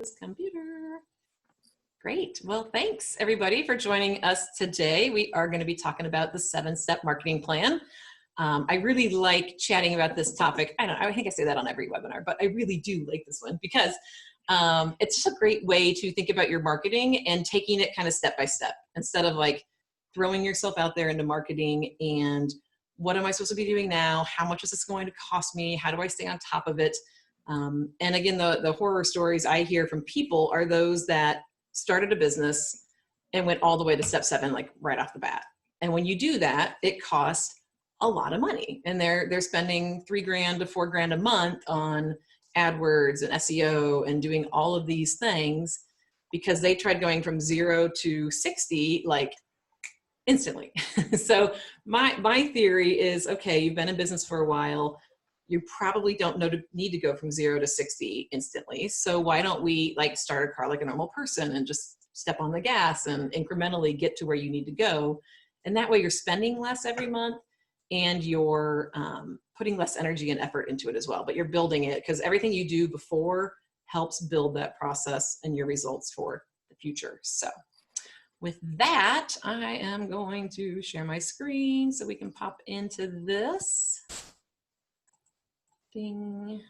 this computer. Great. Well, thanks everybody for joining us today. We are going to be talking about the 7-step marketing plan. I really like chatting about this topic. I think I say that on every webinar, but I really do like this one because it's just a great way to think about your marketing and taking it kind of step by step instead of like throwing yourself out there into marketing and what am I supposed to be doing now? How much is this going to cost me? How do I stay on top of it? And again, the horror stories I hear from people are those that started a business and went all the way to step 7, like right off the bat. And when you do that, it costs a lot of money. And they're spending $3,000 to $4,000 a month on AdWords and SEO and doing all of these things because they tried going from 0 to 60, like instantly. So my theory is, okay, you've been in business for a while. You probably don't need to go from 0 to 60 instantly. So why don't we like start a car like a normal person and just step on the gas and incrementally get to where you need to go. And that way you're spending less every month and you're putting less energy and effort into it as well, but you're building it because everything you do before helps build that process and your results for the future. So with that, I am going to share my screen so we can pop into this. Ding.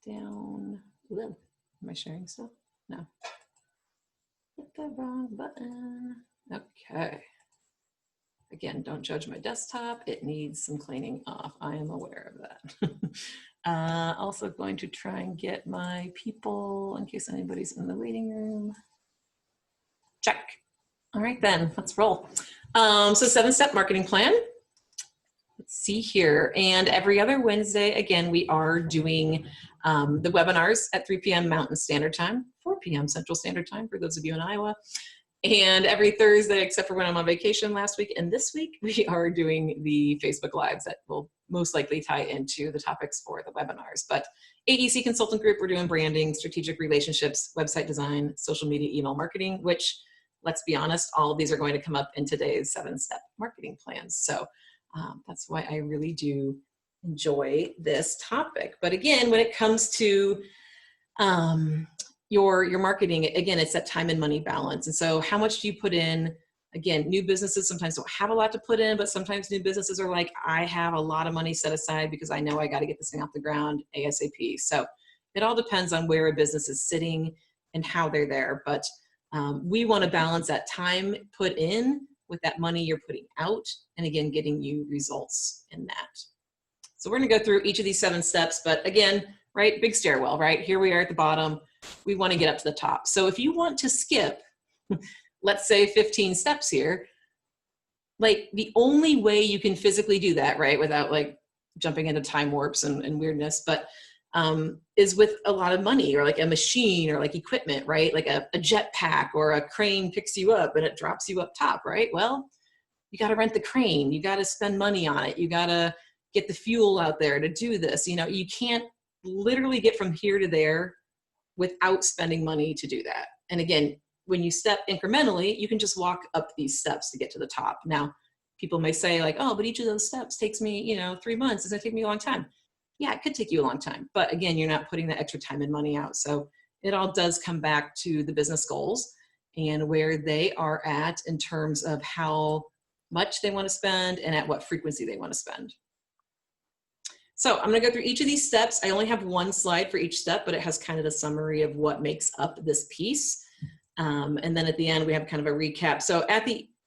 Down. Am I sharing stuff? No. Hit the wrong button. Okay. Again, don't judge my desktop. It needs some cleaning off. I am aware of that. Also going to try and get my people in case anybody's in the waiting room. Check. All right, then let's roll. So 7-step marketing plan. Let's see here. And every other Wednesday, again, we are doing the webinars at 3 p.m. Mountain Standard Time, 4 p.m. Central Standard Time for those of you in Iowa. And every Thursday, except for when I'm on vacation last week and this week, we are doing the Facebook Lives that will most likely tie into the topics for the webinars. But AEC Consultant Group, we're doing branding, strategic relationships, website design, social media, email marketing, which, let's be honest, all of these are going to come up in today's 7-step marketing plans. So that's why I really do enjoy this topic. But again, when it comes to your marketing, again, it's that time and money balance. And so how much do you put in? Again, new businesses sometimes don't have a lot to put in, but sometimes new businesses are like, I have a lot of money set aside because I know I got to get this thing off the ground ASAP. So it all depends on where a business is sitting and how they're there. But we want to balance that time put in with that money you're putting out, and again, getting you results in that. So we're going to go through each of these 7 steps, but again, right, big stairwell, right? Here we are at the bottom. We want to get up to the top. So if you want to skip, let's say 15 steps here, like the only way you can physically do that, right, without like jumping into time warps and weirdness, but is with a lot of money or like a machine or like equipment, right? Like a jet pack or a crane picks you up and it drops you up top, right? Well, you got to rent the crane. You got to spend money on it. You got to get the fuel out there to do this. You know, you can't literally get from here to there without spending money to do that. And again, when you step incrementally, you can just walk up these steps to get to the top. Now, people may say like, oh, but each of those steps takes me, 3 months. It's going to take me a long time. Yeah, it could take you a long time, but again, you're not putting that extra time and money out. So it all does come back to the business goals and where they are at in terms of how much they want to spend and at what frequency they want to spend. So I'm going to go through each of these steps. I only have one slide for each step, but it has kind of a summary of what makes up this piece. And then at the end, we have kind of a recap. So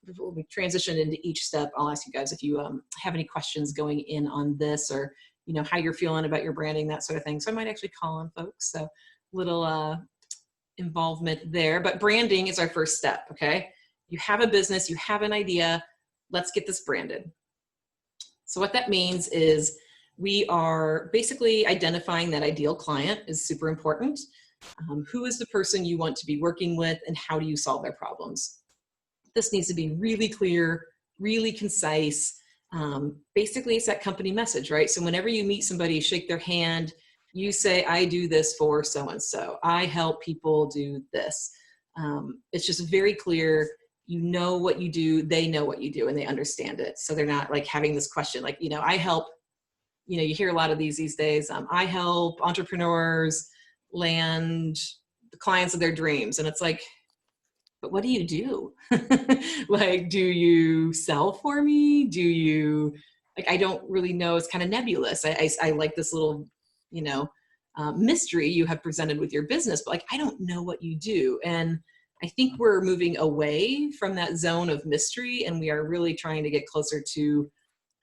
before we transition into each step, I'll ask you guys if you have any questions going in on this or how you're feeling about your branding, that sort of thing. So I might actually call on folks. So little involvement there, but branding is our first step, okay? You have a business, you have an idea, let's get this branded. So what that means is we are basically identifying that ideal client is super important. Who is the person you want to be working with and how do you solve their problems? This needs to be really clear, really concise. Basically, it's that company message, right? So whenever you meet somebody, shake their hand, you say, I do this for so-and-so. I help people do this. It's just very clear. You know what you do, they know what you do, and they understand it. So they're not like having this question, like, I help, you hear a lot of these days. I help entrepreneurs land the clients of their dreams. And it's like, but what do you do? Like, do you sell for me? Do you, like, I don't really know. It's kind of nebulous. I like this little, you know, mystery you have presented with your business, but like, I don't know what you do. And I think we're moving away from that zone of mystery, and we are really trying to get closer to,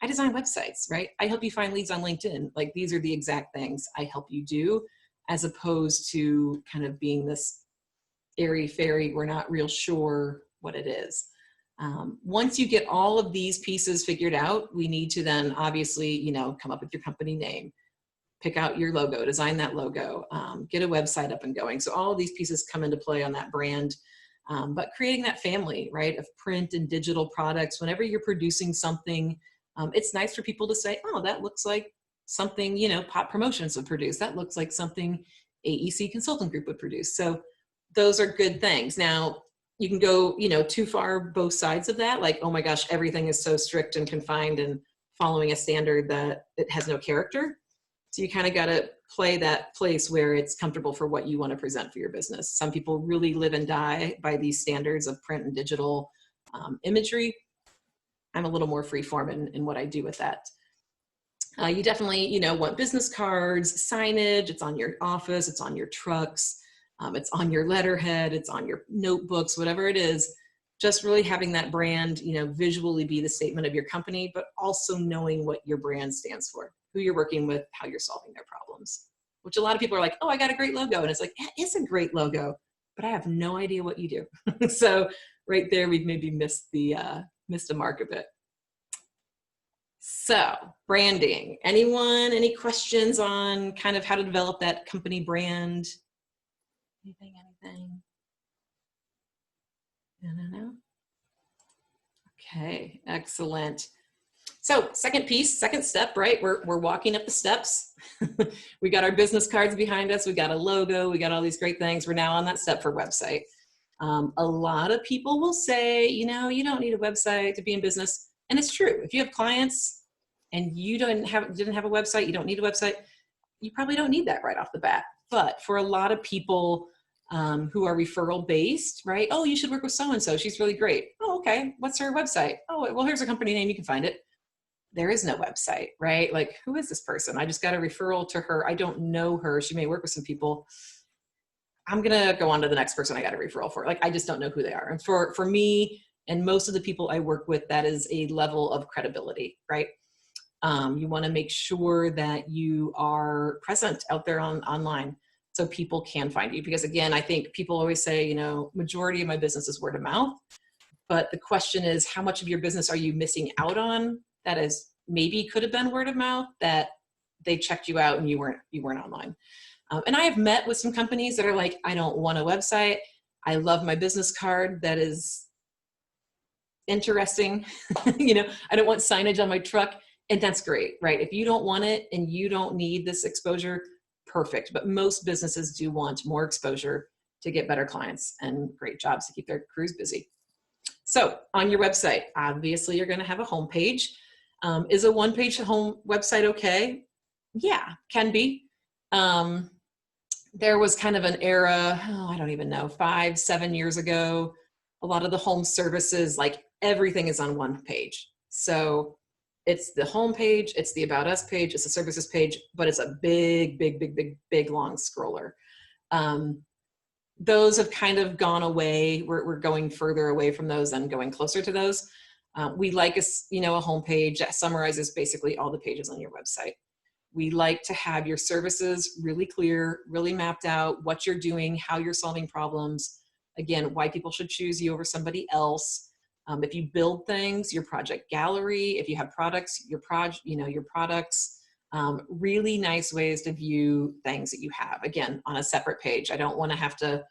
I design websites, right? I help you find leads on LinkedIn. Like, these are the exact things I help you do, as opposed to kind of being this airy fairy, we're not real sure what it is. Once you get all of these pieces figured out, we need to then obviously, you know, come up with your company name, pick out your logo, design that logo, get a website up and going. So all of these pieces come into play on that brand, but creating that family, right, of print and digital products. Whenever you're producing something, it's nice for people to say, oh, that looks like something, you know, Pop Promotions would produce. That looks like something AEC Consultant Group would produce. So those are good things. Now, you can go, you know, too far both sides of that. Like, oh my gosh, everything is so strict and confined and following a standard that it has no character. So you kind of got to play that place where it's comfortable for what you want to present for your business. Some people really live and die by these standards of print and digital imagery. I'm a little more freeform in what I do with that. You definitely, you know, want business cards, signage. It's on your office, it's on your trucks, it's on your letterhead, it's on your notebooks, whatever it is. Just really having that brand, you know, visually be the statement of your company, but also knowing what your brand stands for, who you're working with, how you're solving their problems. Which a lot of people are like, oh, I got a great logo. And it's like, yeah, it's a great logo, but I have no idea what you do. So right there, we've maybe missed the mark a bit. So branding, any questions on kind of how to develop that company brand? Anything? No. Okay, excellent. So second piece, second step, right? We're walking up the steps. We got our business cards behind us. We got a logo. We got all these great things. We're now on that step for website. A lot of people will say, you know, you don't need a website to be in business. And it's true. If you have clients and you didn't have a website, you don't need a website, you probably don't need that right off the bat. But for a lot of people who are referral based, right? Oh, you should work with so-and-so. She's really great. Oh, okay. What's her website? Oh, well, here's her company name. You can find it. There is no website, right? Like, who is this person? I just got a referral to her. I don't know her. She may work with some people. I'm going to go on to the next person I got a referral for. Like, I just don't know who they are. And for me and most of the people I work with, that is a level of credibility, right? You want to make sure that you are present out there online so people can find you. Because again, I think people always say, you know, majority of my business is word of mouth. But the question is, how much of your business are you missing out on that is maybe could have been word of mouth, that they checked you out and you weren't online. And I have met with some companies that are like, I don't want a website. I love my business card that is interesting. You know, I don't want signage on my truck. And that's great, right? If you don't want it and you don't need this exposure, perfect. But most businesses do want more exposure to get better clients and great jobs to keep their crews busy. So on your website, obviously you're going to have a homepage. Is a one-page home website okay? Yeah, can be. There was kind of an era, I don't even know, 5-7 years ago, a lot of the home services, like everything is on one page. So it's the home page, it's the About Us page, it's the services page, but it's a big, long scroller. Those have kind of gone away. We're going further away from those and going closer to those. We like a homepage that summarizes basically all the pages on your website. We like to have your services really clear, really mapped out, what you're doing, how you're solving problems. Again, why people should choose you over somebody else. If you build things, your project gallery. If you have products, your products. Really nice ways to view things that you have, again, on a separate page. I don't want to have to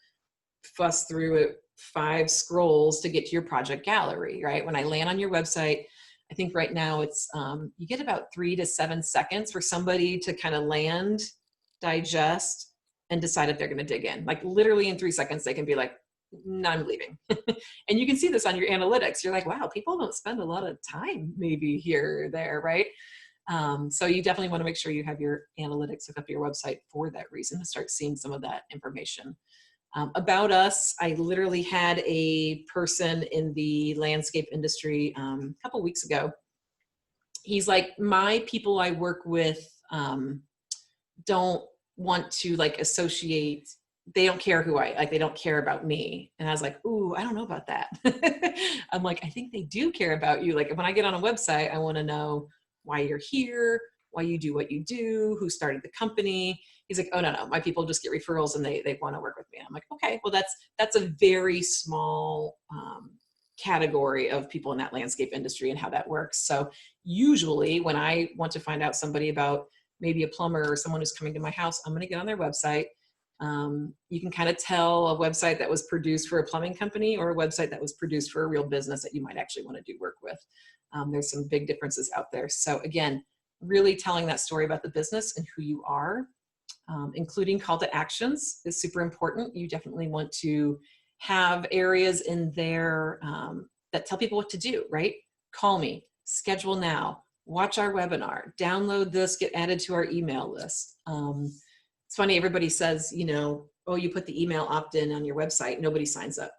fuss through 5 scrolls to get to your project gallery, right? When I land on your website, I think right now it's, you get about 3 to 7 seconds for somebody to kind of land, digest, and decide if they're going to dig in. Like literally in 3 seconds, they can be like, no, I'm leaving. And you can see this on your analytics. You're like, wow, people don't spend a lot of time maybe here or there, right? So you definitely want to make sure you have your analytics hooked up to your website for that reason, to start seeing some of that information. About us, I literally had a person in the landscape industry a couple weeks ago. He's like, my people I work with don't want to like associate, they don't care who I, like they don't care about me. And I was like, ooh, I don't know about that. I'm like, I think they do care about you. Like when I get on a website, I want to know why you're here, why you do what you do, who started the company. He's like, oh, no, my people just get referrals and they want to work with me. I'm like, okay, well, that's a very small category of people in that landscape industry and how that works. So usually when I want to find out somebody about maybe a plumber or someone who's coming to my house, I'm going to get on their website. You can kind of tell a website that was produced for a plumbing company or a website that was produced for a real business that you might actually want to do work with. There's some big differences out there. So again, really telling that story about the business and who you are, including call to actions is super important. You definitely want to have areas in there that tell people what to do, right? Call me, schedule now, watch our webinar, download this, get added to our email list. It's funny, everybody says, you know, oh, you put the email opt-in on your website, nobody signs up.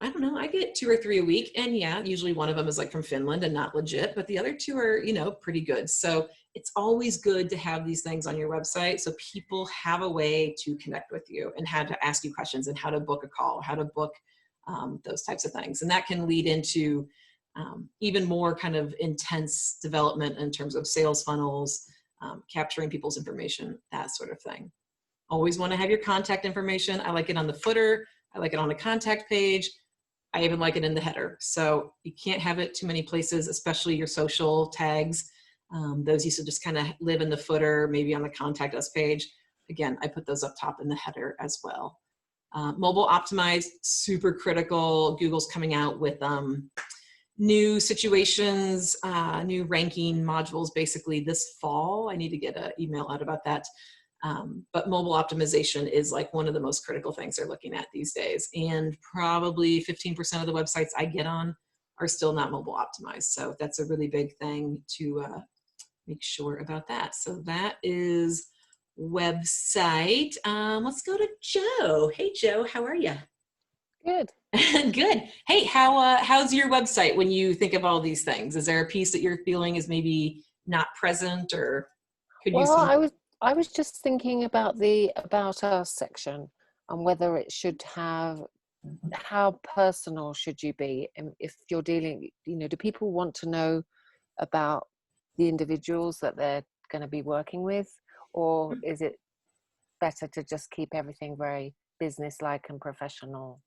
I don't know, I get 2 or 3 a week, and yeah, usually one of them is like from Finland and not legit, but the other 2 are, you know, pretty good. So it's always good to have these things on your website so people have a way to connect with you and how to ask you questions and how to book a call, how to book those types of things. And that can lead into even more kind of intense development in terms of sales funnels, capturing people's information, that sort of thing. Always want to have your contact information. I like it on the footer. I like it on the contact page. I even like it in the header. So you can't have it too many places, especially your social tags. Those used to just kind of live in the footer, maybe on the contact us page. Again, I put those up top in the header as well. Mobile optimized, super critical. Google's coming out with new situations, new ranking modules basically this fall. I need to get an email out about that. But mobile optimization is like one of the most critical things they're looking at these days. And probably 15% of the websites I get on are still not mobile optimized. So that's a really big thing to make sure about that. So that is website. Let's go to Joe. Hey, Joe, how are you? Good. Good. Hey, how's your website when you think of all these things? Is there a piece that you're feeling is maybe not present, or could use some? I was just thinking about the About Us section and whether it should have, how personal should you be? And if you're dealing, you know, do people want to know about the individuals that they're going to be working with, or is it better to just keep everything very business-like and professional?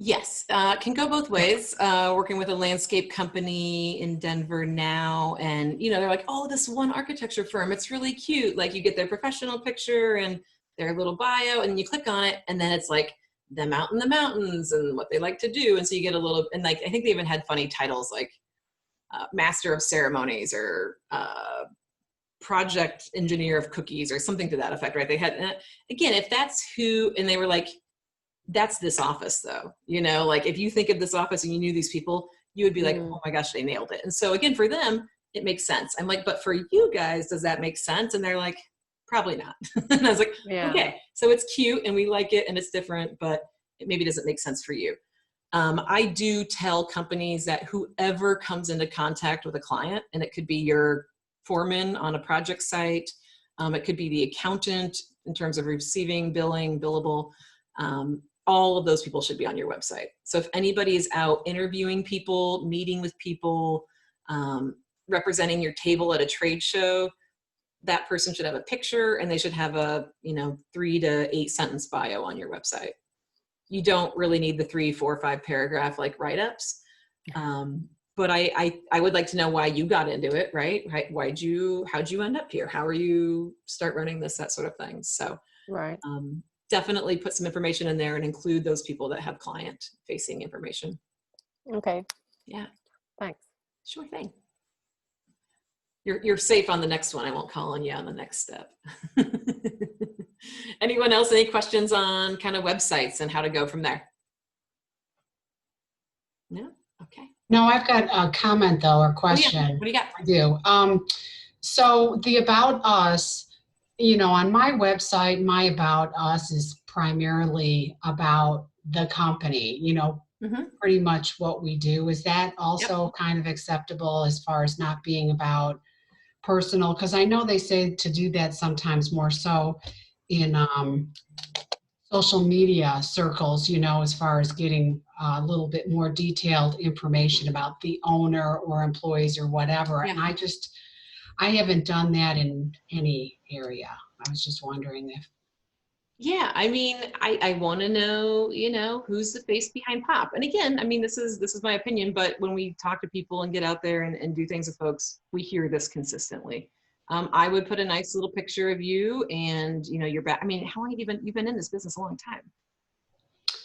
Yes, can go both ways. Working with a landscape company in Denver now, and you know, they're like, oh, this one architecture firm, it's really cute. Like you get their professional picture and their little bio, and you click on it, and then it's like them out in the mountains and what they like to do. And so you get a little, and like I think they even had funny titles like Master of Ceremonies or Project Engineer of Cookies or something to that effect, right? They had, again, if that's who, and they were like, that's this office though, you know, like if you think of this office and you knew these people, you would be like, oh my gosh, they nailed it. And so again, for them, it makes sense. I'm like, but for you guys, does that make sense? And they're like, probably not. And I was like, Yeah. okay, so it's cute and we like it and it's different, but it maybe doesn't make sense for you. I do tell companies that whoever comes into contact with a client, and it could be your foreman on a project site, it could be the accountant in terms of receiving, billing, billable, all of those people should be on your website. So if anybody is out interviewing people, meeting with people, representing your table at a trade show, that person should have a picture and they should have a, 3 to 8 sentence bio on your website. You don't really need the 3, 4, 5 paragraph like write-ups. But I would like to know why you got into it, right? How'd you end up here? How are you start running this, that sort of thing. So Right. Definitely put some information in there and include those people that have client facing information. Okay. Yeah. Thanks. Sure thing. You're safe on the next one. I won't call on you on the next step. Anyone else, any questions on kind of websites and how to go from there? No? Okay. No, I've got a comment though, or Oh yeah, question. what do you got? I do. So the About Us, on my website, my About Us is primarily about the company, Mm-hmm. pretty much what we do. Is that Yep. also kind of acceptable as far as not being about personal? Because I know they say to do that sometimes more so in social media circles, as far as getting a little bit more detailed information about the owner or employees or whatever. Yeah. And I haven't done that in any area. I was just wondering if. Yeah, I mean, I want to know, who's the face behind Pop. And again, I mean, this is my opinion, but when we talk to people and get out there and do things with folks, we hear this consistently. I would put a nice little picture of you and, your back. I mean, how long have you've been in this business? A long time.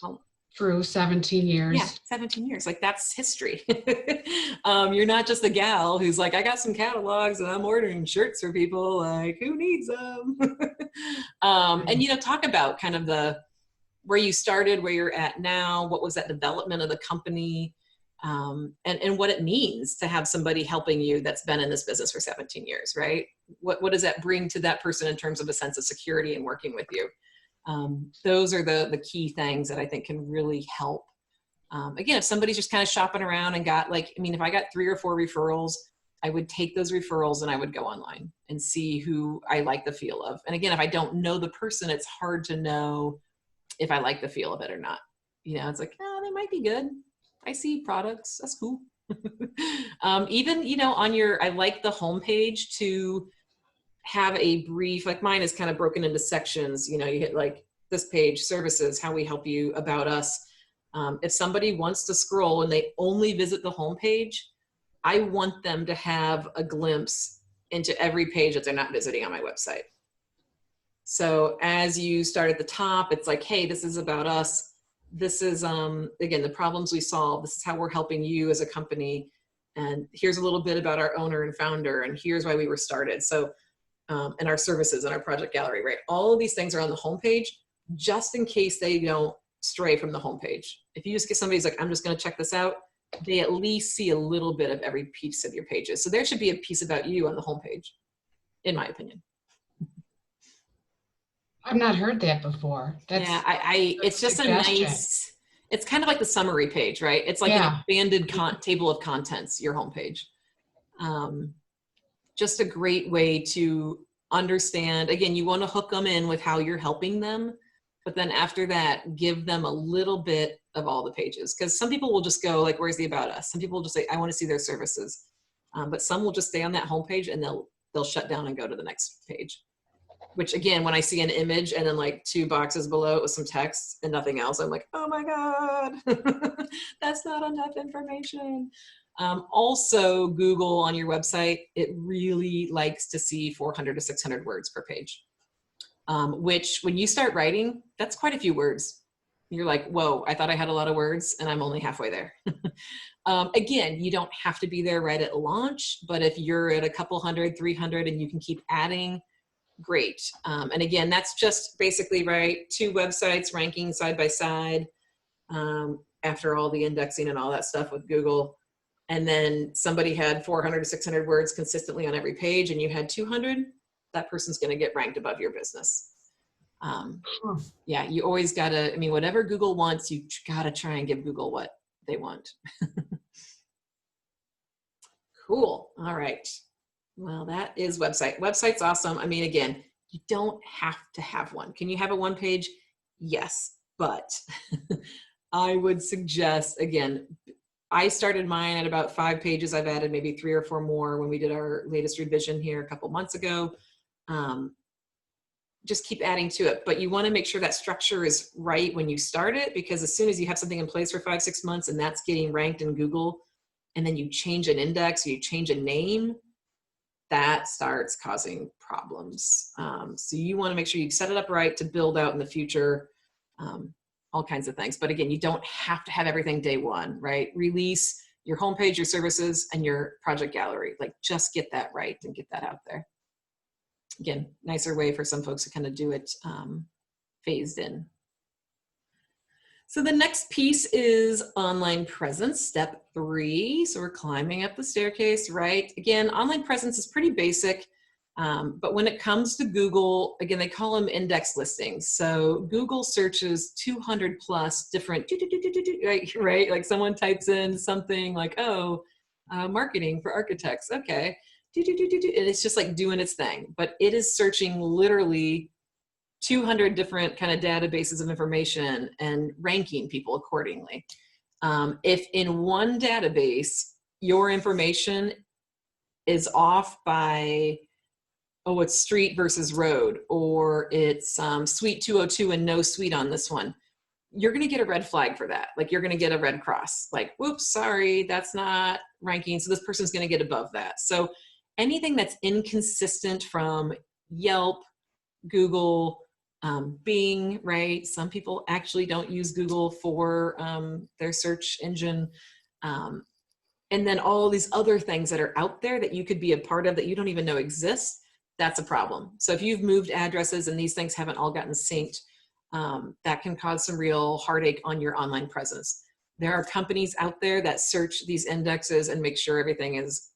Well, True, 17 yeah, years. 17 years. Like that's history. You're not just a gal who's like, I got some catalogs and I'm ordering shirts for people. Like, who needs them? And talk about kind of where you started, where you're at now. What was that development of the company, and what it means to have somebody helping you that's been in this business for 17 years, right? What does that bring to that person in terms of a sense of security and working with you? Those are the key things that I think can really help. Again, if somebody's just kind of shopping around and got if I got 3 or 4 referrals, I would take those referrals and I would go online and see who I like the feel of. And again, if I don't know the person, it's hard to know if I like the feel of it or not. It's like, oh, they might be good. I see products. That's cool. Even, I like the homepage to have a brief, like mine is kind of broken into sections. You hit like this page, services, how we help you, about us. If somebody wants to scroll and they only visit the homepage, I want them to have a glimpse into every page that they're not visiting on my website. So as you start at the top, it's like, hey, this is about us. This is, again, the problems we solve. This is how we're helping you as a company. And here's a little bit about our owner and founder. And here's why we were started. So, and our services and our project gallery, right? All of these things are on the homepage, just in case they don't stray from the homepage. If you just get somebody's like, I'm just going to check this out, they at least see a little bit of every piece of your pages. So there should be a piece about you on the homepage, in my opinion. I've not heard that before. Yeah, it's just a nice, it's kind of like the summary page, right? It's like an expanded table of contents, your homepage. Just a great way to understand. Again, you want to hook them in with how you're helping them, but then after that, give them a little bit of all the pages. Because some people will just go like, where's the about us? Some people will just say, I want to see their services. But some will just stay on that homepage and they'll shut down and go to the next page. Which again, when I see an image and then like 2 boxes below it with some text and nothing else, I'm like, oh my God, that's not enough information. Also, Google on your website, it really likes to see 400 to 600 words per page, which when you start writing, that's quite a few words. You're like, whoa, I thought I had a lot of words and I'm only halfway there. Again, you don't have to be there right at launch, but if you're at a couple hundred, 300, and you can keep adding, great. And again, that's just basically, right, 2 websites ranking side by side after all the indexing and all that stuff with Google. And then somebody had 400 to 600 words consistently on every page and you had 200, that person's going to get ranked above your business. Yeah, you always got to, whatever Google wants, you got to try and give Google what they want. Cool. All right. Well, that is website. Website's awesome. Again, you don't have to have one. Can you have a 1 page? Yes, but I would suggest, again, I started mine at about 5 pages. I've added maybe 3 or 4 more when we did our latest revision here a couple months ago. Just keep adding to it, but you want to make sure that structure is right when you start it, because as soon as you have something in place for 5-6 months and that's getting ranked in Google, and then you change an index or you change a name, that starts causing problems. So you want to make sure you set it up right to build out in the future, all kinds of things. But again, you don't have to have everything day one, right? Release your homepage, your services, and your project gallery. Like, just get that right and get that out there. Again, nicer way for some folks to kind of do it phased in. So the next piece is online presence, step 3. So we're climbing up the staircase, right? Again, online presence is pretty basic. But when it comes to Google, again, they call them index listings. So Google searches 200 plus different, right? Like someone types in something like, oh, marketing for architects. Okay. And it's just like doing its thing. But it is searching literally 200 different kind of databases of information and ranking people accordingly. If in one database, your information is off by, oh, it's street versus road, or it's suite 202 and no suite on this one, you're going to get a red flag for that. Like you're going to get a red cross, like, whoops, sorry, that's not ranking. So this person's going to get above that. So anything that's inconsistent from Yelp, Google, Bing, right? Some people actually don't use Google for their search engine. And then all these other things that are out there that you could be a part of that you don't even know exist, that's a problem. So if you've moved addresses and these things haven't all gotten synced, that can cause some real heartache on your online presence. There are companies out there that search these indexes and make sure everything is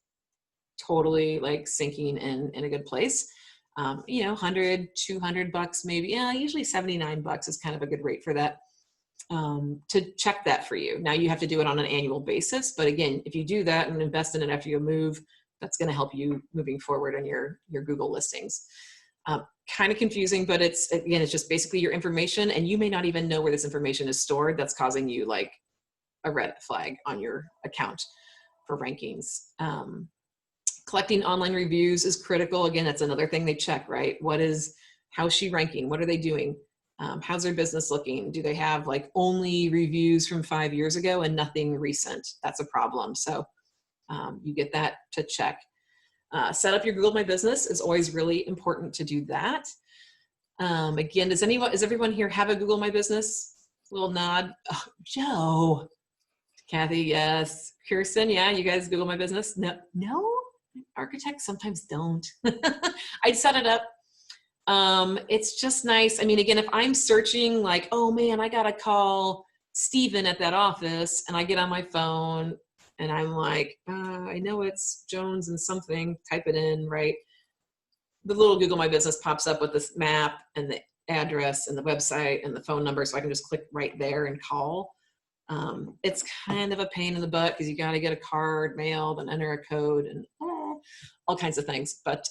totally like syncing in a good place. You know, 100, 200 bucks, maybe. Yeah, usually 79 bucks is kind of a good rate for that, to check that for you. Now you have to do it on an annual basis. But again, if you do that and invest in it after you move, that's going to help you moving forward on your Google listings. Kind of confusing, but it's just basically your information, and you may not even know where this information is stored. That's causing you like a red flag on your account for rankings. Collecting online reviews is critical. Again, that's another thing they check, right? How's she ranking? What are they doing? How's their business looking? Do they have like only reviews from 5 years ago and nothing recent? That's a problem. So you get that to check. Set up your Google My Business is always really important to do that. Again, does everyone here have a Google My Business? Little nod. Oh, Joe, Kathy, yes. Kirsten, yeah, you guys Google My Business? No? Architects sometimes don't. I'd set it up. It's just nice. I mean, again, if I'm searching like, oh man, I got to call Steven at that office, and I get on my phone and I'm like, I know it's Jones and something, type it in, right? The little Google My Business pops up with this map and the address and the website and the phone number. So I can just click right there and call. It's kind of a pain in the butt because you got to get a card mailed and enter a code and all kinds of things, but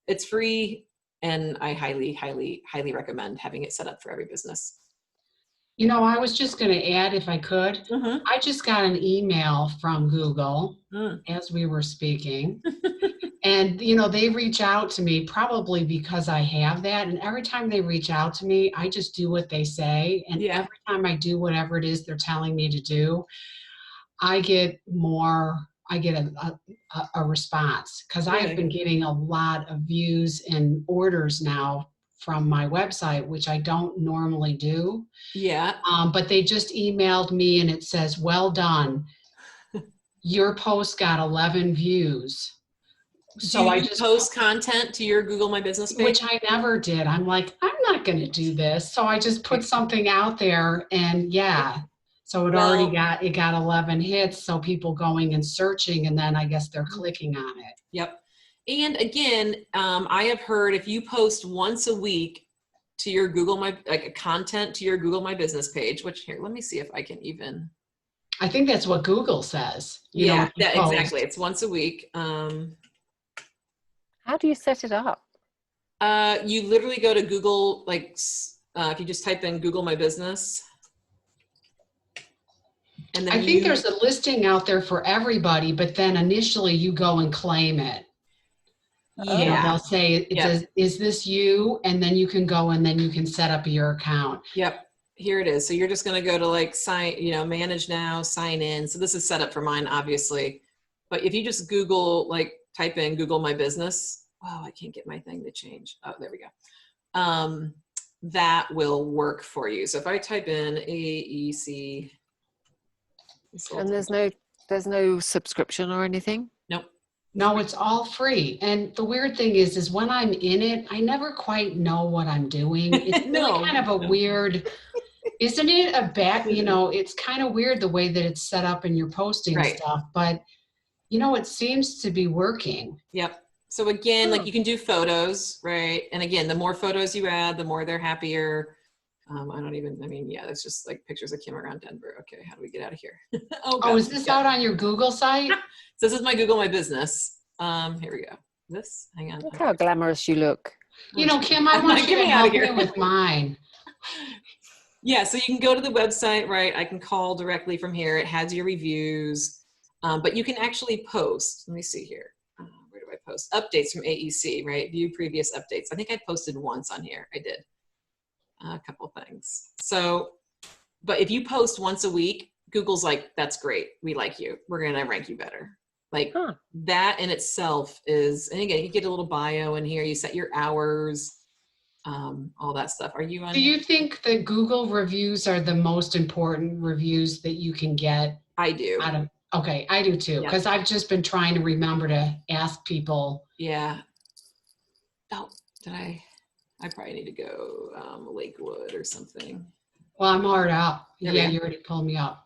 it's free, and I highly, highly, highly recommend having it set up for every business. You know, I was just going to add, if I could, Mm-hmm. I just got an email from Google as we were speaking. And, you know, they reach out to me probably because I have that. And every time they reach out to me, I just do what they say. And Yeah. every time I do whatever it is they're telling me to do, I get a response, because I've been getting a lot of views and orders now from my website, which I don't normally do. Yeah. But they just emailed me and it says, well done. Your post got 11 views. So I just post content to your Google My Business page? Which I never did. I'm like, I'm not going to do this. So I just put something out there, and yeah. So it got 11 hits. So people going and searching, and then I guess they're clicking on it. Yep. And again, I have heard if you post once a week to your content to your Google My Business page, which here, let me see if I can even. I think that's what Google says. Exactly. It's once a week. How do you set it up? You literally go to Google, if you just type in Google My Business. And then I think there's a listing out there for everybody, but then initially you go and claim it. Yeah. You know, they'll say, says, is this you? And then you can go and then you can set up your account. Yep. Here it is. So you're just going to go to manage now, sign in. So this is set up for mine, obviously. But if you just Google, type in Google My Business. Oh, I can't get my thing to change. Oh, there we go. That will work for you. So if I type in AEC. And there's no subscription or anything? Nope. No, it's all free. And the weird thing is when I'm in it, I never quite know what I'm doing. It's really kind of a weird, Isn't it a back, you know, it's kind of weird the way that it's set up and you're posting Right. stuff, but you know, it seems to be working. Yep. So again, like Oh. you can do photos, right? And again, the more photos you add, the more they're happier. Yeah, that's just like pictures of Kim around Denver. Okay, how do we get out of here? Oh, Oh, God. is this out on your Google site? So this is my Google My Business. Here we go. Hang on. Look how glamorous you look. You know, Kim, I I'm want like, you get to me out of help me here. with mine. Yeah, so you can go to the website, right? I can call directly from here. It has your reviews, but you can actually post. Let me see here. Where do I post? Updates from AEC, right? View previous updates. I think I posted once on here. I did a couple things. So, but if you post once a week, Google's like, that's great. We like you. We're going to rank you better. Like Huh. that in itself is, and again, you get a little bio in here. You set your hours. All that stuff. Are you on? Do you think that Google reviews are the most important reviews that you can get I do. out of? Okay, I do too, Yep. because I've just been trying to remember to ask people. Yeah. Oh, did I probably need to go Lakewood or something. Well, I'm already up. There we Yeah, go. you already pulled me up.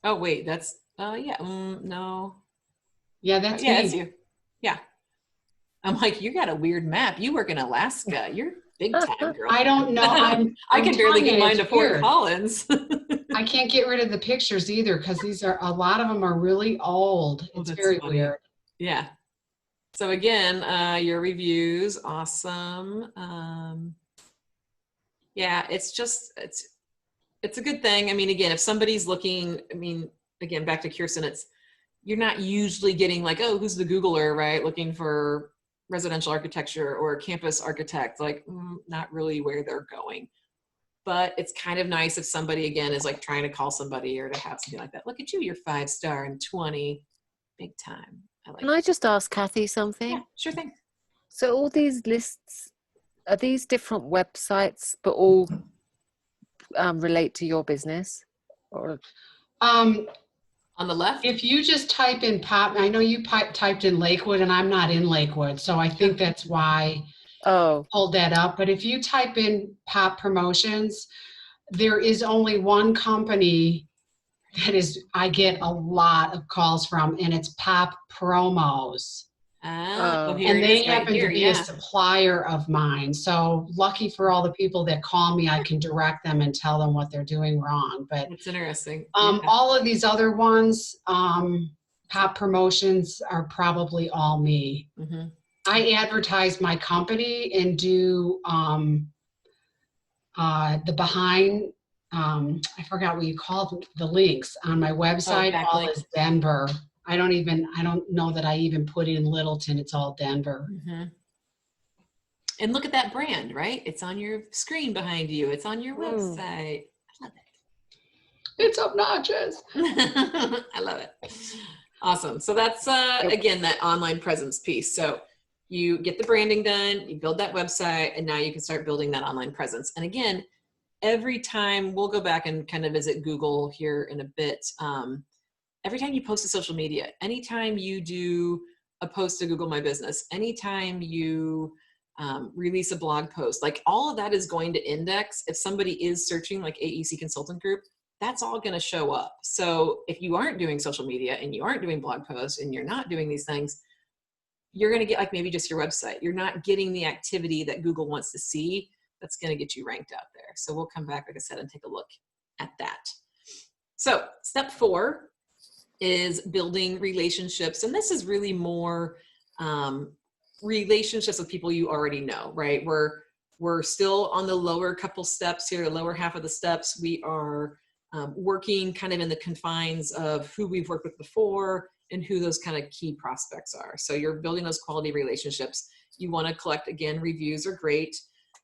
Oh, wait, that's, yeah, no. Yeah, that's Yeah, me. that's you. Yeah. I'm like, you got a weird map. You work in Alaska. You're big time, girl. I don't know. I can barely telling get you, mine it's to Fort weird. Collins. I can't get rid of the pictures either because these are, a lot of them are really old. Oh, It's that's very funny. weird. Yeah. So again, your reviews, awesome. Yeah, it's just, it's a good thing. I mean, again, if somebody's looking, I mean, again, back to Kirsten, you're not usually getting like, oh, who's the Googler, right? Looking for residential architecture or campus architect, like not really where they're going. But it's kind of nice if somebody, again, is like trying to call somebody or to have something like that. Look at you, you're 5-star and 20, big time. I like Can I just ask Kathy something? Yeah, sure thing. So all these lists, are these different websites, but all relate to your business? Or On the left? If you just type in pop, I know you typed in Lakewood and I'm not in Lakewood, so I think that's why oh, I pulled that up. But if you type in pop promotions, there is only one company that is, I get a lot of calls from, and it's Pop Promos. Oh, here And it they is right happen here, to be yeah. a supplier of mine. So lucky for all the people that call me, I can direct them and tell them what they're doing wrong. But That's interesting. all of these other ones, Pop Promotions, are probably all me. Mm-hmm. I advertise my company and do the behind, I forgot what you called the links on my website. All backlinks. is Denver. I don't know that I even put in Littleton. It's all Denver. Mm-hmm. And look at that brand, right? It's on your screen behind you. It's on your website. I love it. It's obnoxious. I love it. Awesome. So that's, again, that online presence piece. So you get the branding done, you build that website, and now you can start building that online presence. And again, every time, we'll go back and kind of visit Google here in a bit. Every time you post to social media, anytime you do a post to Google My Business, anytime you release a blog post, like all of that is going to index. If somebody is searching like AEC Consultant Group, that's all going to show up. So if you aren't doing social media and you aren't doing blog posts and you're not doing these things, you're going to get like maybe just your website. You're not getting the activity that Google wants to see. That's going to get you ranked out there. So we'll come back, like I said, and take a look at that. So step 4 is building relationships. And this is really more relationships with people you already know, right? We're still on the lower couple steps here, the lower half of the steps. We are working kind of in the confines of who we've worked with before and who those kind of key prospects are. So you're building those quality relationships. You want to collect, again, reviews are great.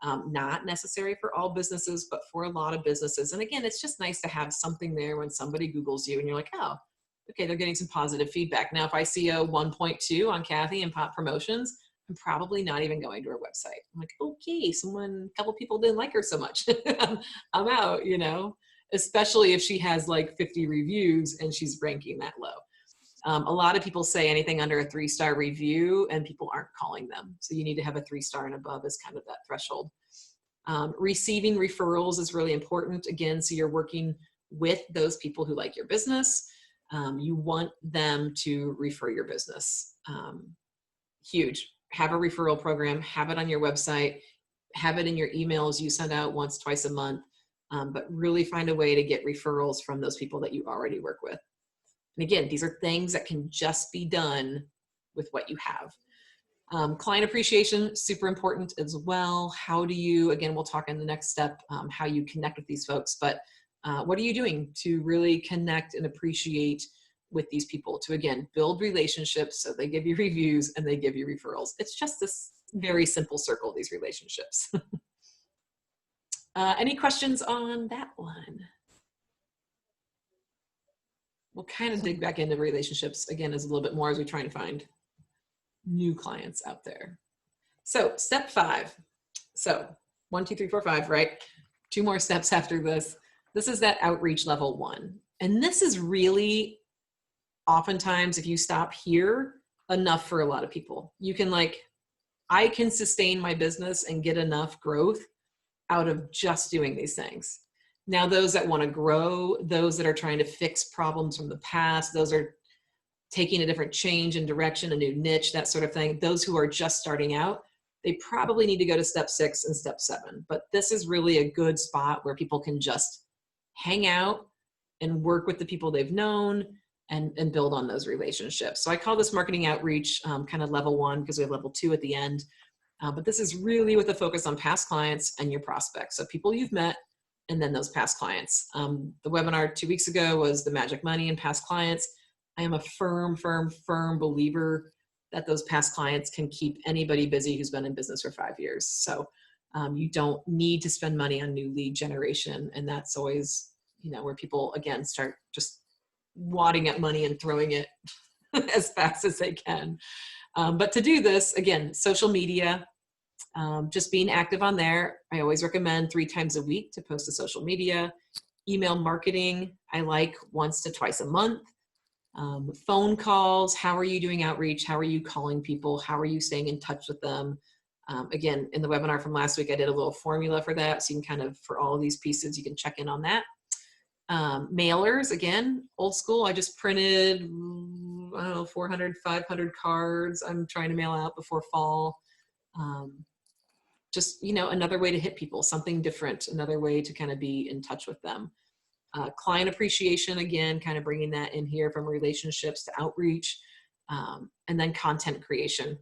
Not necessary for all businesses, but for a lot of businesses. And again, it's just nice to have something there when somebody Googles you and you're like, oh, okay, they're getting some positive feedback. Now, if I see a 1.2 on Kathy and Pop Promotions, I'm probably not even going to her website. I'm like, okay, a couple people didn't like her so much. I'm out, you know, especially if she has like 50 reviews and she's ranking that low. A lot of people say anything under a 3-star review and people aren't calling them. So you need to have a 3-star and above as kind of that threshold. Receiving referrals is really important. Again, so you're working with those people who like your business. You want them to refer your business. Huge. Have a referral program, have it on your website, have it in your emails you send out once, twice a month, but really find a way to get referrals from those people that you already work with. And again, these are things that can just be done with what you have. Client appreciation, super important as well. How do you, again, we'll talk in the next step, how you connect with these folks, but what are you doing to really connect and appreciate with these people to, again, build relationships so they give you reviews and they give you referrals. It's just this very simple circle, these relationships. Any questions on that one? We'll kind of dig back into relationships again as a little bit more as we try and find new clients out there. So step 5. So 1, 2, 3, 4, 5, right? 2 more steps after this. This is that outreach level 1. And this is really oftentimes, if you stop here, enough for a lot of people. You can I can sustain my business and get enough growth out of just doing these things. Now, those that want to grow, those that are trying to fix problems from the past, those are taking a different change in direction, a new niche, that sort of thing. Those who are just starting out, they probably need to go to step 6 and step 7. But this is really a good spot where people can just hang out and work with the people they've known and build on those relationships. So I call this marketing outreach kind of level 1 because we have level 2 at the end. But this is really with a focus on past clients and your prospects. So people you've met and then those past clients. The webinar 2 weeks ago was the magic money and past clients. I am a firm believer that those past clients can keep anybody busy who's been in business for 5 years. So you don't need to spend money on new lead generation. And that's always, where people, again, start just wadding at money and throwing it as fast as they can. But to do this, again, social media, just being active on there. I always recommend 3 times a week to post to social media. Email marketing, I like once to twice a month. Phone calls, how are you doing outreach? How are you calling people? How are you staying in touch with them? Again, in the webinar from last week, I did a little formula for that. So you can kind of, for all of these pieces, you can check in on that. Mailers, again, old school. I just printed, 400, 500 cards I'm trying to mail out before fall. Just, another way to hit people, something different, another way to kind of be in touch with them. Client appreciation, again, kind of bringing that in here from relationships to outreach, and then content creation.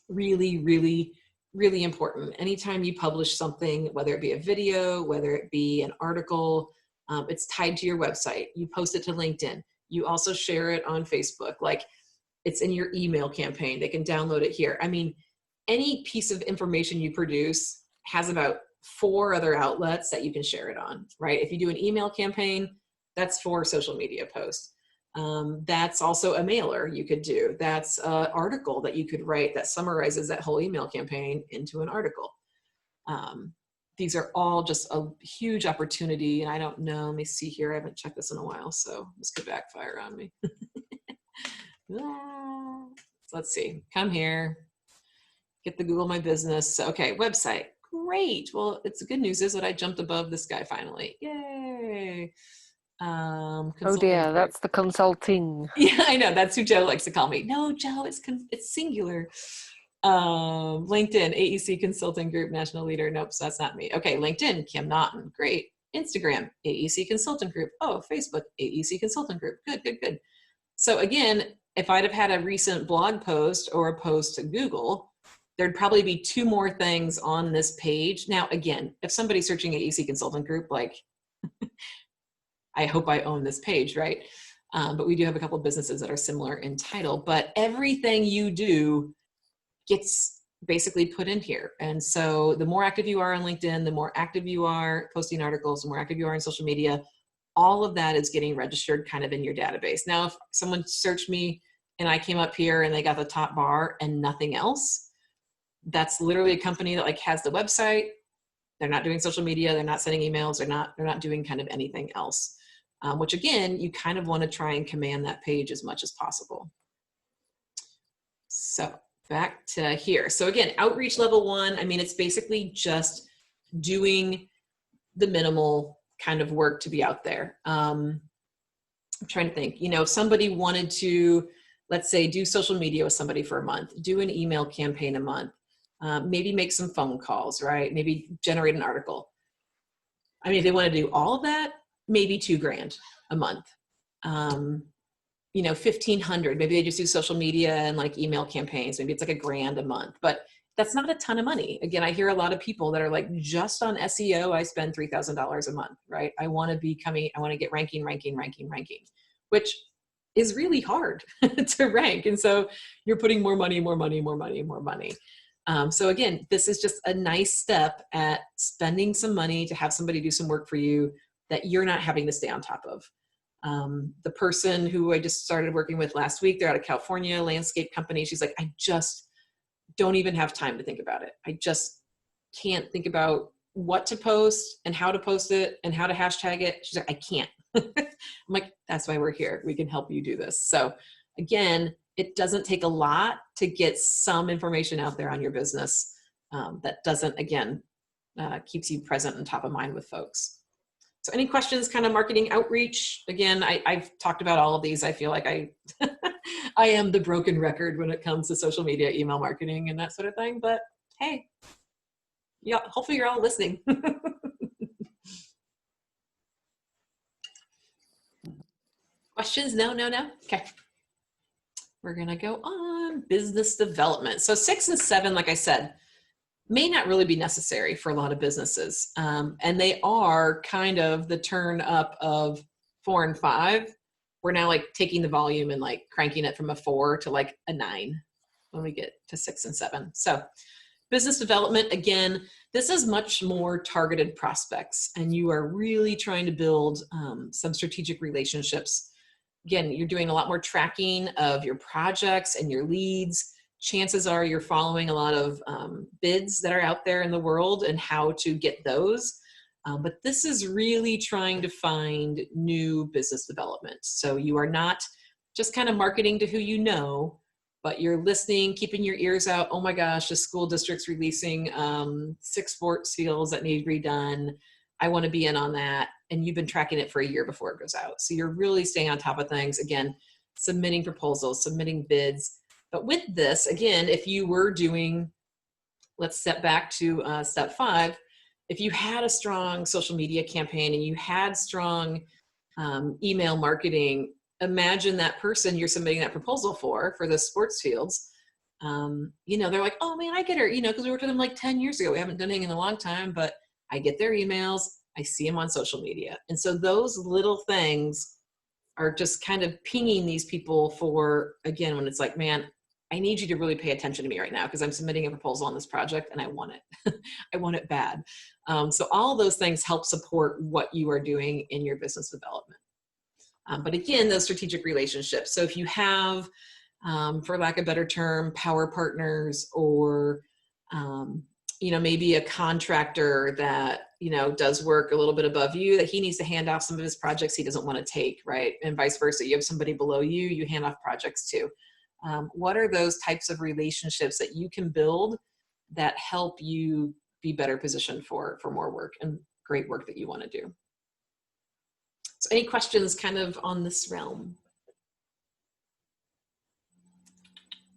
Really, really, really important. Anytime you publish something, whether it be a video, whether it be an article, it's tied to your website. You post it to LinkedIn. You also share it on Facebook. It's in your email campaign. They can download it here. I mean, any piece of information you produce has about 4 other outlets that you can share it on, right? If you do an email campaign, that's 4 social media posts. That's also a mailer you could do. That's an article that you could write that summarizes that whole email campaign into an article. These are all just a huge opportunity. And I don't know, let me see here. I haven't checked this in a while, so this could backfire on me. So let's see, come here, get the Google My Business. Okay, website, great. Well, it's the good news is that I jumped above this guy finally. Yay. Oh dear, that's the consulting. Yeah, I know. That's who Joe likes to call me. No, Joe, it's singular. LinkedIn, AEC Consultant Group, national leader. Nope, so that's not me. Okay, LinkedIn, Kim Naughton. Great. Instagram, AEC Consultant Group. Oh, Facebook, AEC Consultant Group. Good, good, good. So again, if I'd have had a recent blog post or a post to Google, there'd probably be 2 more things on this page. Now, again, if somebody's searching AEC Consultant Group, I hope I own this page, right? But we do have a couple of businesses that are similar in title, but everything you do gets basically put in here. And so the more active you are on LinkedIn, the more active you are posting articles, the more active you are on social media, all of that is getting registered kind of in your database. Now, if someone searched me and I came up here and they got the top bar and nothing else, that's literally a company that has the website. They're not doing social media. They're not sending emails. They're not doing kind of anything else, which again, you kind of want to try and command that page as much as possible. So back to here. So again, outreach level 1, I mean, it's basically just doing the minimal kind of work to be out there. I'm trying to think, if somebody wanted to, let's say, do social media with somebody for a month, do an email campaign a month, maybe make some phone calls, right? Maybe generate an article. I mean, if they want to do all of that, maybe $2,000 a month. 1,500, maybe they just do social media and like email campaigns. Maybe it's like $1,000 a month, but that's not a ton of money. Again, I hear a lot of people that are like, just on SEO, I spend $3,000 a month, right? I want to get ranking, which is really hard to rank. And so you're putting more money. So again, this is just a nice step at spending some money to have somebody do some work for you that you're not having to stay on top of. The person who I just started working with last week, they're out of California, landscape company. She's like, I just don't even have time to think about it. I just can't think about what to post and how to post it and how to hashtag it. She's like, I can't. I'm like, that's why we're here. We can help you do this. So again, it doesn't take a lot to get some information out there on your business that doesn't, again, keeps you present and top of mind with folks. So any questions, kind of marketing outreach? Again, I've talked about all of these. I feel like I am the broken record when it comes to social media, email marketing, and that sort of thing. But hey, yeah, hopefully you're all listening. Questions? No. Okay. We're going to go on business development. So 6 and 7, like I said, may not really be necessary for a lot of businesses. And they are kind of the turn up of 4 and 5. We're now like taking the volume and like cranking it from a 4 to like a 9 when we get to 6 and 7. So business development, again, this is much more targeted prospects, and you are really trying to build some strategic relationships. Again, you're doing a lot more tracking of your projects and your leads. Chances are you're following a lot of bids that are out there in the world and how to get those. But this is really trying to find new business development. So you are not just kind of marketing to who you know, but you're listening, keeping your ears out. Oh my gosh, the school district's releasing 6 sports fields that need redone. I want to be in on that. And you've been tracking it for a year before it goes out. So you're really staying on top of things. Again, submitting proposals, submitting bids. But with this, again, if you were doing, let's step back to step 5, if you had a strong social media campaign and you had strong email marketing, imagine that person you're submitting that proposal for the sports fields. They're like, oh man, I get her, because we worked with them like 10 years ago. We haven't done anything in a long time, but I get their emails. I see them on social media. And so those little things are just kind of pinging these people for, again, when it's like, man, I need you to really pay attention to me right now because I'm submitting a proposal on this project and I want it. I want it bad. So all those things help support what you are doing in your business development. But again, those strategic relationships. So if you have, for lack of a better term, power partners or, maybe a contractor that, does work a little bit above you, that he needs to hand off some of his projects he doesn't want to take, right? And vice versa. You have somebody below you, you hand off projects to. What are those types of relationships that you can build that help you be better positioned for more work and great work that you want to do? So any questions kind of on this realm?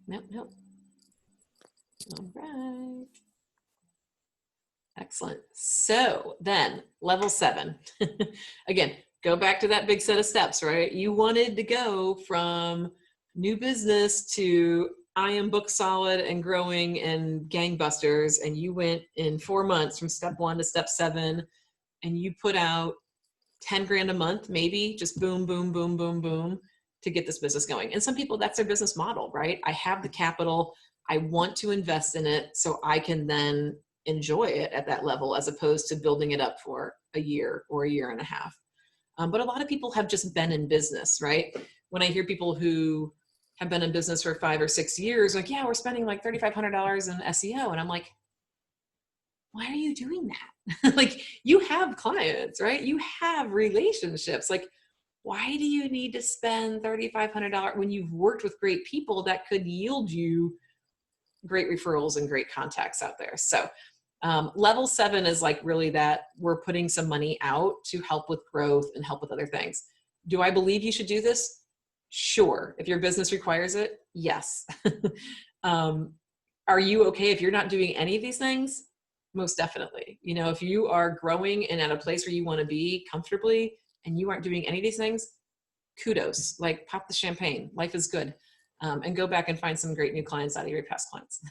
Nope. All right. Excellent. So then level 7, again, go back to that big set of steps, right? You wanted to go from new business to I am book solid and growing and gangbusters. And you went in 4 months from step 1 to step 7, and you put out 10 grand a month, maybe just boom, boom, boom, boom, boom to get this business going. And some people, that's their business model, right? I have the capital. I want to invest in it so I can then enjoy it at that level as opposed to building it up for a year or a year and a half. But a lot of people have just been in business, right? When I hear people who have been in business for 5 or 6 years, like, yeah, we're spending like $3,500 in SEO. And I'm like, why are you doing that? Like, you have clients, right? You have relationships. Like, why do you need to spend $3,500 when you've worked with great people that could yield you great referrals and great contacts out there? So Level 7 is like really that we're putting some money out to help with growth and help with other things. Do I believe you should do this? Sure. If your business requires it, yes. Are you okay if you're not doing any of these things? Most definitely. You know, if you are growing and at a place where you want to be comfortably and you aren't doing any of these things, kudos, like pop the champagne, life is good. And go back and find some great new clients out of your past clients.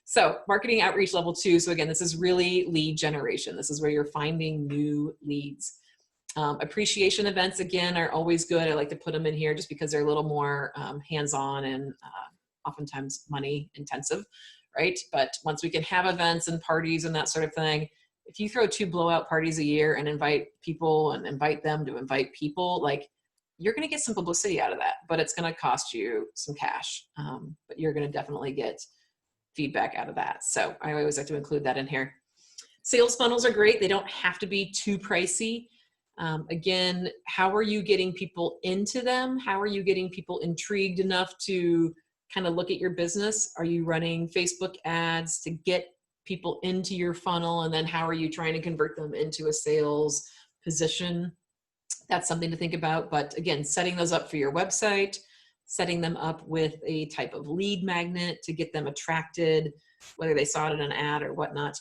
So marketing outreach level 2. So again, this is really lead generation. This is where you're finding new leads. Appreciation events, again, are always good. I like to put them in here just because they're a little more hands-on and oftentimes money intensive, right? But once we can have events and parties and that sort of thing, if you throw 2 blowout parties a year and invite people and invite them to invite people, like, you're going to get some publicity out of that, but it's going to cost you some cash. But you're going to definitely get feedback out of that. So I always like to include that in here. Sales funnels are great. They don't have to be too pricey. Again, how are you getting people into them? How are you getting people intrigued enough to kind of look at your business? Are you running Facebook ads to get people into your funnel? And then how are you trying to convert them into a sales position? That's something to think about. But again, setting those up for your website, setting them up with a type of lead magnet to get them attracted, whether they saw it in an ad or whatnot.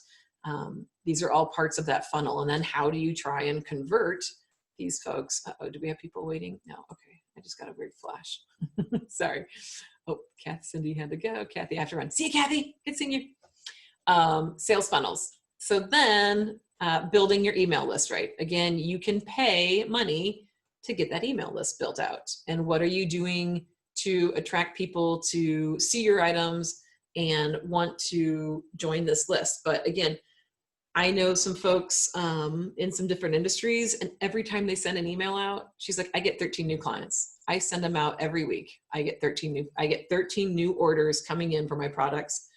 These are all parts of that funnel. And then how do you try and convert these folks? Uh-oh, do we have people waiting? No, okay. I just got a weird flash. Sorry. Oh, Cindy had to go. Kathy, I have to run. See you, Kathy. Good seeing you. Sales funnels. So then building your email list, right? Again, you can pay money to get that email list built out. And what are you doing to attract people to see your items and want to join this list? But again, I know some folks in some different industries, and every time they send an email out, she's like, I get 13 new clients. I send them out every week. I get 13 new orders coming in for my products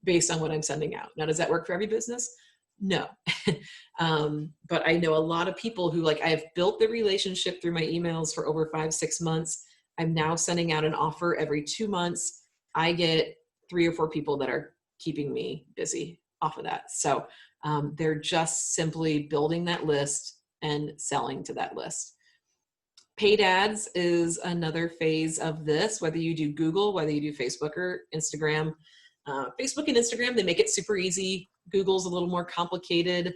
based on what I'm sending out. Now, does that work for every business? No. But I know a lot of people who, like, I have built the relationship through my emails for over 5-6 months. I'm now sending out an offer every 2 months. I get 3 or 4 people that are keeping me busy off of that. So they're just simply building that list and selling to that list. Paid ads is another phase of this, whether you do Google, whether you do Facebook or Instagram. Facebook and Instagram, they make it super easy. Google's a little more complicated.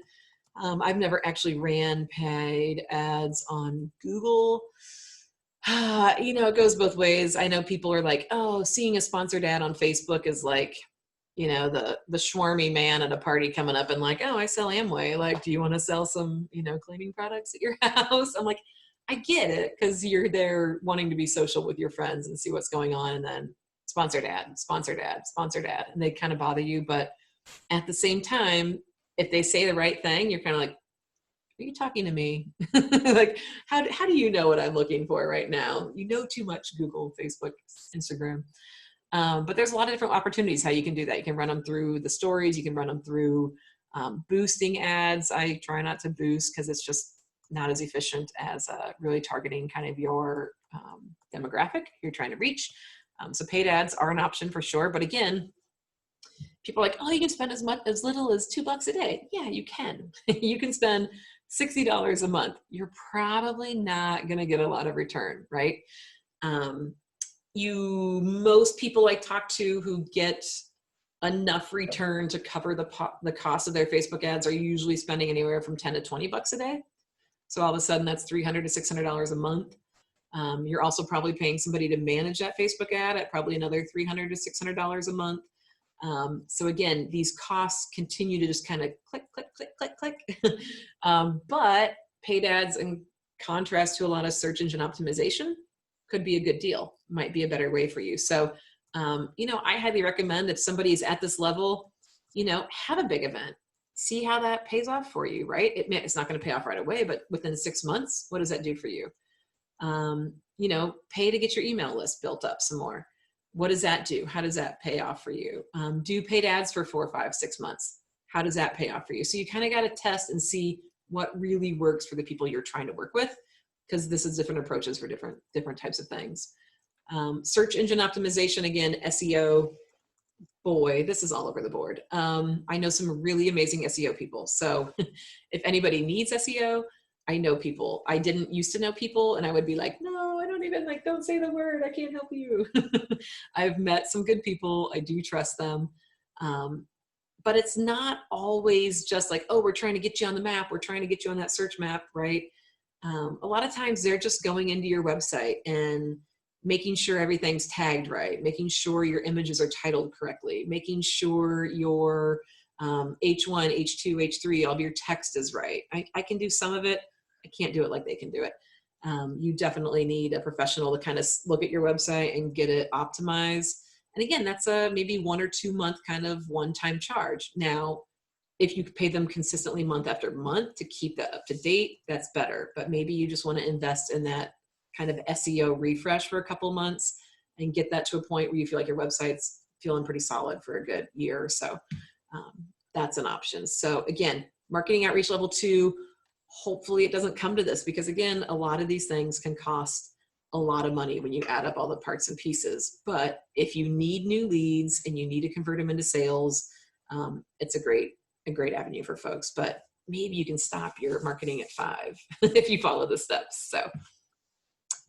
I've never actually ran paid ads on Google. You know, it goes both ways. I know people are like, oh, seeing a sponsored ad on Facebook is like, you know, the schwarmy man at a party coming up and like, oh, I sell Amway. Like, do you want to sell some, you know, cleaning products at your house? I'm like, I get it, because you're there wanting to be social with your friends and see what's going on, and then sponsored ad, sponsored ad, sponsored ad, and they kind of bother you. But at the same time, if they say the right thing, you're kind of like, are you talking to me? Like, how do you know what I'm looking for right now? You know too much, Google, Facebook, Instagram. But there's a lot of different opportunities how you can do that. You can run them through the stories. You can run them through boosting ads. I try not to boost because it's just not as efficient as really targeting kind of your demographic you're trying to reach. So paid ads are an option for sure. But again, people are like, oh, you can spend as little as $2 a day. Yeah, you can. You can spend $60 a month. You're probably not going to get a lot of return, right? Most people I talk to who get enough return to cover the cost of their Facebook ads are usually spending anywhere from $10 to $20 a day. So all of a sudden that's $300 to $600 a month. You're also probably paying somebody to manage that Facebook ad at probably another $300 to $600 a month. So again, these costs continue to just kind of click, click, click, click, click. But paid ads, in contrast to a lot of search engine optimization, could be a good deal, might be a better way for you. So, you know, I highly recommend if somebody's at this level, you know, have a big event, see how that pays off for you, right? It's not going to pay off right away, but within 6 months, what does that do for you? You know, pay to get your email list built up some more. What does that do? How does that pay off for you? Do paid ads for 4, 5, 6 months. How does that pay off for you? So you kind of got to test and see what really works for the people you're trying to work with, because this is different approaches for different types of things. Search engine optimization, again, SEO, boy, this is all over the board. I know some really amazing SEO people. So if anybody needs SEO, I know people. I didn't used to know people, and I would be like, no, I don't even, like, don't say the word. I can't help you. I've met some good people. I do trust them. But it's not always just like, oh, we're trying to get you on the map. We're trying to get you on that search map, right? A lot of times they're just going into your website and making sure everything's tagged right, making sure your images are titled correctly, making sure your H1, H2, H3, all of your text is right. I can do some of it. I can't do it like they can do it. You definitely need a professional to kind of look at your website and get it optimized. And again, that's a maybe 1 or 2 month kind of one-time charge. Now, if you pay them consistently month after month to keep that up to date, that's better. But maybe you just want to invest in that kind of SEO refresh for a couple months and get that to a point where you feel like your website's feeling pretty solid for a good year or so. That's an option. So again, marketing outreach level 2, hopefully it doesn't come to this, because again, a lot of these things can cost a lot of money when you add up all the parts and pieces. But if you need new leads and you need to convert them into sales, it's a great avenue for folks. But maybe you can stop your marketing at 5 if you follow the steps. So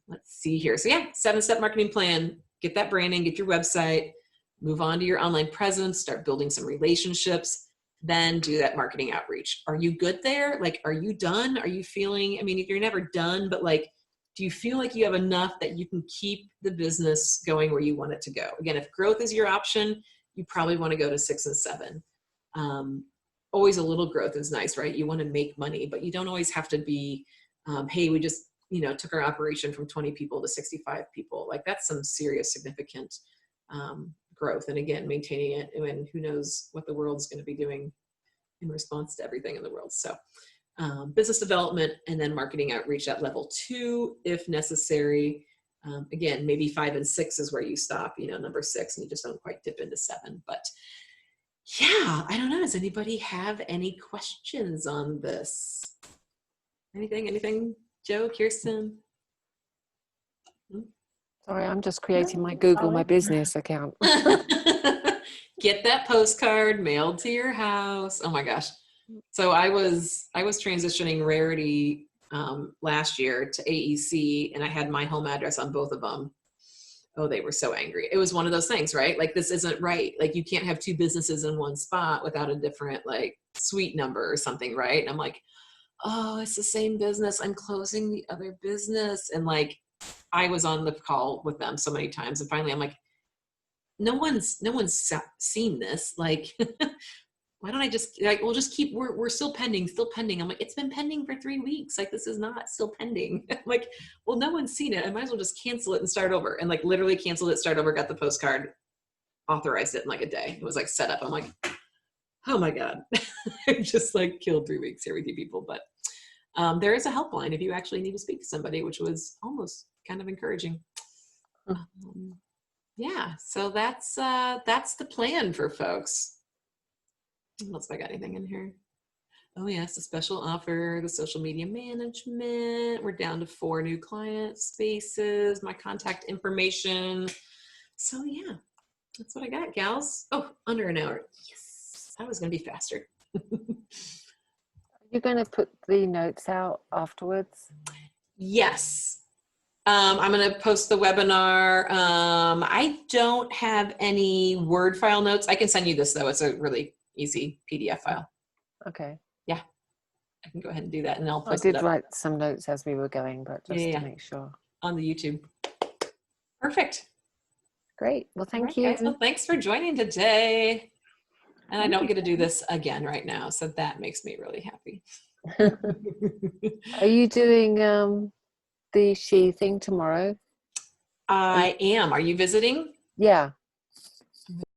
let's see here. So yeah, 7-step marketing plan. Get that branding, get your website, move on to your online presence, start building some relationships, then do that marketing outreach. Are you good there? Like, are you done? Are you feeling, I mean, you're never done, but like, do you feel like you have enough that you can keep the business going where you want it to go? Again, if growth is your option, you probably want to go to 6 and 7. Always a little growth is nice, right? You want to make money, but you don't always have to be, hey, we just, took our operation from 20 people to 65 people. Like, that's some serious, significant growth. And again, maintaining it, and who knows what the world's going to be doing in response to everything in the world. So business development and then marketing outreach at level 2, if necessary. Again, maybe 5 and 6 is where you stop, number 6, and you just don't quite dip into 7. But yeah, I don't know. Does anybody have any questions on this? Anything? Joe, Kirsten? Sorry, I'm just creating my Google My Business account. Get that postcard mailed to your house. Oh my gosh. So I was transitioning Rarity last year to AEC, and I had my home address on both of them. Oh, they were so angry. It was one of those things, right? Like, this isn't right. Like, you can't have 2 businesses in one spot without a different, like, suite number or something, right? And I'm like, oh, it's the same business. I'm closing the other business. And like, I was on the call with them so many times, and finally I'm like, no one's seen this. Like, why don't I just, like, we'll just keep, we're still pending. I'm like, it's been pending for 3 weeks. Like, this is not still pending. I'm like, well, no one's seen it. I might as well just cancel it and start over. And like, literally canceled it, start over, got the postcard, authorized it in like a day. It was like set up. I'm like, oh my God, I just like killed 3 weeks here with you people. But there is a helpline if you actually need to speak to somebody, which was almost kind of encouraging. Yeah, so that's the plan for folks. Unless I got anything in here. Oh yes, the special offer, the social media management. We're down to 4 new client spaces, my contact information. So yeah, that's what I got, gals. Oh, under an hour. Yes, I was gonna be faster. You're going to put the notes out afterwards? Yes. I'm going to post the webinar. I don't have any Word file notes. I can send you this though. It's a really easy PDF file. Okay. Yeah, I can go ahead and do that, and I'll post I it did up. write some notes as we were going, but just Yeah. to make sure. On the YouTube. Perfect. Great. Well, thank Right, you. guys. Well, thanks for joining today. And I don't get to do this again right now, so that makes me really happy. Are you doing the She thing tomorrow? I am. Are you visiting? Yeah.